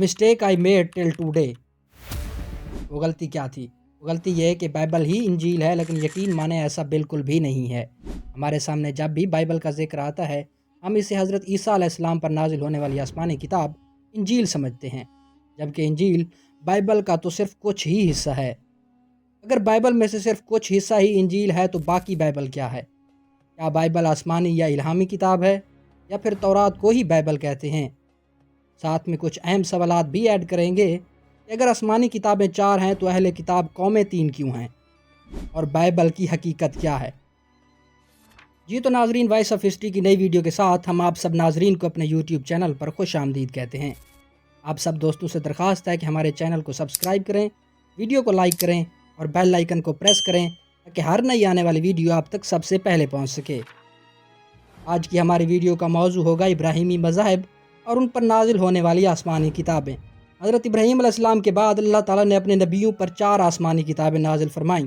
Mistake I made till today, وہ غلطی کیا تھی؟ وہ غلطی یہ ہے کہ بائبل ہی انجیل ہے، لیکن یقین مانے ایسا بالکل بھی نہیں ہے۔ ہمارے سامنے جب بھی بائبل کا ذکر آتا ہے ہم اسے حضرت عیسیٰ علیہ السلام پر نازل ہونے والی آسمانی کتاب انجیل سمجھتے ہیں، جبکہ انجیل بائبل کا تو صرف کچھ ہی حصہ ہے۔ اگر بائبل میں سے صرف کچھ حصہ ہی انجیل ہے تو باقی بائبل کیا ہے؟ کیا بائبل آسمانی یا الہامی کتاب ہے، یا پھر تورات کو ہی بائبل کہتے ہیں؟ ساتھ میں کچھ اہم سوالات بھی ایڈ کریں گے کہ اگر آسمانی کتابیں 4 ہیں تو اہل کتاب قومیں 3 کیوں ہیں، اور بائبل کی حقیقت کیا ہے؟ جی تو ناظرین، وائس آف ہسٹری کی نئی ویڈیو کے ساتھ ہم آپ سب ناظرین کو اپنے یوٹیوب چینل پر خوش آمدید کہتے ہیں۔ آپ سب دوستوں سے درخواست ہے کہ ہمارے چینل کو سبسکرائب کریں، ویڈیو کو لائک کریں اور بیل آئیکن کو پریس کریں تاکہ ہر نئی آنے والی ویڈیو آپ تک سب سے پہلے پہنچ سکے۔ آج کی ہماری ویڈیو کا موضوع ہوگا ابراہیمی مذاہب اور ان پر نازل ہونے والی آسمانی کتابیں۔ حضرت ابراہیم علیہ السلام کے بعد اللہ تعالیٰ نے اپنے نبیوں پر 4 آسمانی کتابیں نازل فرمائیں۔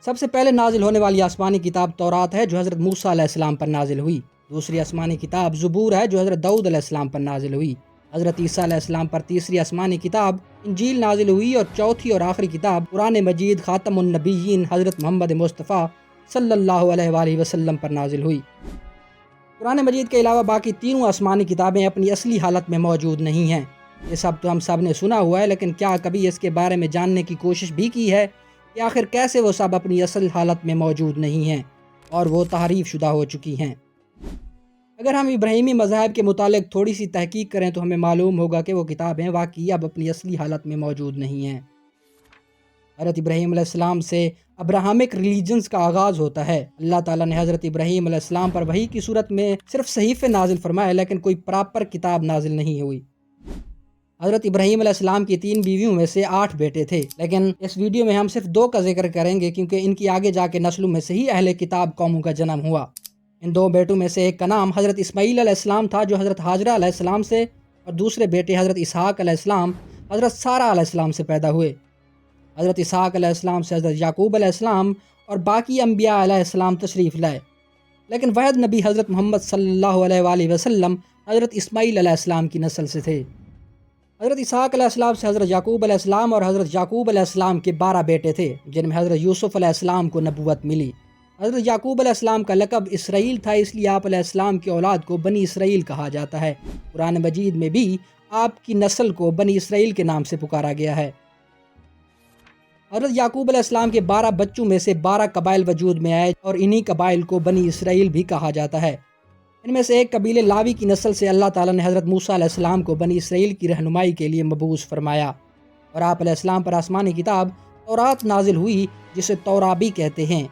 سب سے پہلے نازل ہونے والی آسمانی کتاب تورات ہے جو حضرت موسیٰ علیہ السلام پر نازل ہوئی۔ دوسری آسمانی کتاب زبور ہے جو حضرت داؤد علیہ السلام پر نازل ہوئی۔ حضرت عیسیٰ علیہ السلام پر تیسری آسمانی کتاب انجیل نازل ہوئی، اور چوتھی اور آخری کتاب قرآن مجید خاتم النبیین حضرت محمد مصطفیٰ صلی اللہ علیہ وآلہ وسلم پر نازل ہوئی۔ قرآن مجید کے علاوہ باقی تینوں آسمانی کتابیں اپنی اصلی حالت میں موجود نہیں ہیں۔ یہ سب تو ہم سب نے سنا ہوا ہے، لیکن کیا کبھی اس کے بارے میں جاننے کی کوشش بھی کی ہے کہ آخر کیسے وہ سب اپنی اصل حالت میں موجود نہیں ہیں اور وہ تحریف شدہ ہو چکی ہیں؟ اگر ہم ابراہیمی مذاہب کے متعلق تھوڑی سی تحقیق کریں تو ہمیں معلوم ہوگا کہ وہ کتابیں واقعی اب اپنی اصلی حالت میں موجود نہیں ہیں۔ حضرت ابراہیم علیہ السلام سے ابراہمک ریلیجنز کا آغاز ہوتا ہے۔ اللہ تعالیٰ نے حضرت ابراہیم علیہ السلام پر وحی کی صورت میں صرف صحیفے نازل فرمائے، لیکن کوئی پراپر کتاب نازل نہیں ہوئی۔ حضرت ابراہیم علیہ السلام کی 3 بیویوں میں سے 8 بیٹے تھے، لیکن اس ویڈیو میں ہم صرف 2 کا ذکر کریں گے کیونکہ ان کی آگے جا کے نسلوں میں سے ہی اہل کتاب قوموں کا جنم ہوا۔ ان 2 بیٹوں میں سے ایک کا نام حضرت اسماعیل علیہ السلام تھا جو حضرت ہاجرہ علیہ السلام سے، اور دوسرے بیٹے حضرت اسحاق علیہ السلام حضرت سارہ علیہ السلام سے پیدا ہوئے۔ حضرت اسحاق علیہ السلام سے حضرت یعقوب علیہ السلام اور باقی انبیاء علیہ السلام تشریف لائے، لیکن واحد نبی حضرت محمد صلی اللہ علیہ وآلہ وسلم حضرت اسماعیل علیہ السلام کی نسل سے تھے۔ حضرت اسحاق علیہ السلام سے حضرت یعقوب علیہ السلام اور حضرت یعقوب علیہ السلام کے 12 بیٹے تھے، جن میں حضرت یوسف علیہ السلام کو نبوت ملی۔ حضرت یعقوب علیہ السلام کا لقب اسرائیل تھا، اس لیے آپ علیہ السلام کی اولاد کو بنی اسرائیل کہا جاتا ہے۔ قرآن مجید میں بھی آپ کی نسل کو بنی اسرائیل کے نام سے پکارا گیا ہے۔ حضرت یعقوب علیہ السلام کے 12 بچوں میں سے 12 قبائل وجود میں آئے، اور انہی قبائل کو بنی اسرائیل بھی کہا جاتا ہے۔ ان میں سے ایک قبیلے لاوی کی نسل سے اللہ تعالیٰ نے حضرت موسیٰ علیہ السلام کو بنی اسرائیل کی رہنمائی کے لیے مبعوث فرمایا، اور آپ علیہ السلام پر آسمانی کتاب تورات نازل ہوئی جسے تورا بھی کہتے ہیں۔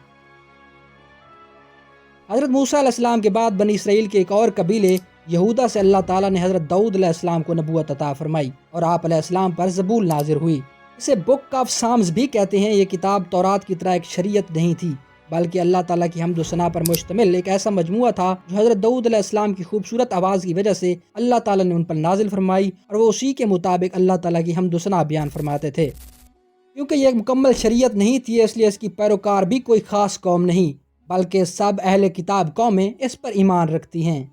حضرت موسیٰ علیہ السلام کے بعد بنی اسرائیل کے ایک اور قبیلے یہودا سے اللہ تعالیٰ نے حضرت داؤد علیہ السلام کو نبوت عطا فرمائی، اور آپ علیہ السلام پر زبور نازل ہوئی۔ اسے بک آف سامز بھی کہتے ہیں۔ یہ کتاب تورات کی طرح ایک شریعت نہیں تھی، بلکہ اللہ تعالیٰ کی حمد و ثنا پر مشتمل ایک ایسا مجموعہ تھا جو حضرت داؤد علیہ السلام کی خوبصورت آواز کی وجہ سے اللہ تعالیٰ نے ان پر نازل فرمائی، اور وہ اسی کے مطابق اللہ تعالیٰ کی حمد و ثنا بیان فرماتے تھے۔ کیونکہ یہ ایک مکمل شریعت نہیں تھی، اس لیے اس کی پیروکار بھی کوئی خاص قوم نہیں، بلکہ سب اہل کتاب قومیں اس پر ایمان رکھتی ہیں۔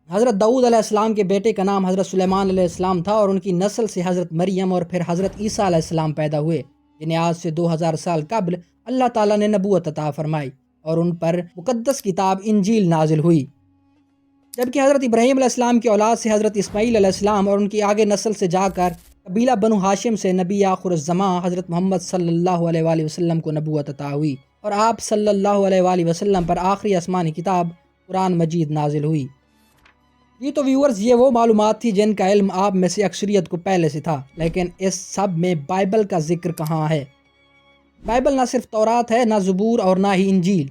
حضرت داؤد علیہ السلام کے بیٹے کا نام حضرت سلیمان علیہ السلام تھا، اور ان کی نسل سے حضرت مریم اور پھر حضرت عیسیٰ علیہ السلام پیدا ہوئے، جنہیں آج سے 2000 سال قبل اللہ تعالیٰ نے نبوت عطا فرمائی، اور ان پر مقدس کتاب انجیل نازل ہوئی۔ جبکہ حضرت ابراہیم علیہ السلام کی اولاد سے حضرت اسماعیل علیہ السلام اور ان کی آگے نسل سے جا کر قبیلہ بنو ہاشم سے نبی آخر الزماں حضرت محمد صلی اللہ علیہ وآلہ وسلم کو نبوت عطا ہوئی، اور آپ صلی اللہ علیہ وآلہ وسلم پر آخری آسمانی کتاب قرآن مجید نازل ہوئی۔ یہ تو ویورز، یہ وہ معلومات تھی جن کا علم آپ میں سے اکثریت کو پہلے سے تھا، لیکن اس سب میں بائبل کا ذکر کہاں ہے؟ بائبل نہ صرف تورات ہے، نہ زبور اور نہ ہی انجیل،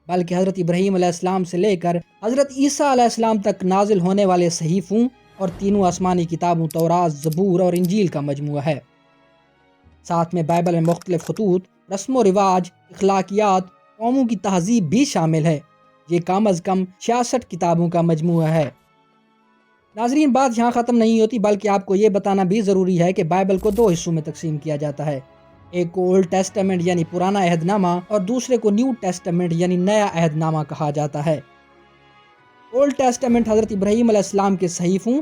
بلکہ حضرت ابراہیم علیہ السلام سے لے کر حضرت عیسیٰ علیہ السلام تک نازل ہونے والے صحیفوں اور تینوں آسمانی کتابوں تورات، زبور اور انجیل کا مجموعہ ہے۔ ساتھ میں بائبل میں مختلف خطوط، رسم و رواج، اخلاقیات، قوموں کی تہذیب بھی شامل ہے۔ یہ کم از کم 66 کتابوں کا مجموعہ ہے۔ ناظرین، بات یہاں ختم نہیں ہوتی، بلکہ آپ کو یہ بتانا بھی ضروری ہے کہ بائبل کو 2 حصوں میں تقسیم کیا جاتا ہے۔ ایک کو اولڈ ٹیسٹامنٹ یعنی پرانا عہد نامہ، اور دوسرے کو نیو ٹیسٹامنٹ یعنی نیا عہد نامہ کہا جاتا ہے۔ اولڈ ٹیسٹامنٹ حضرت ابراہیم علیہ السلام کے صحیفوں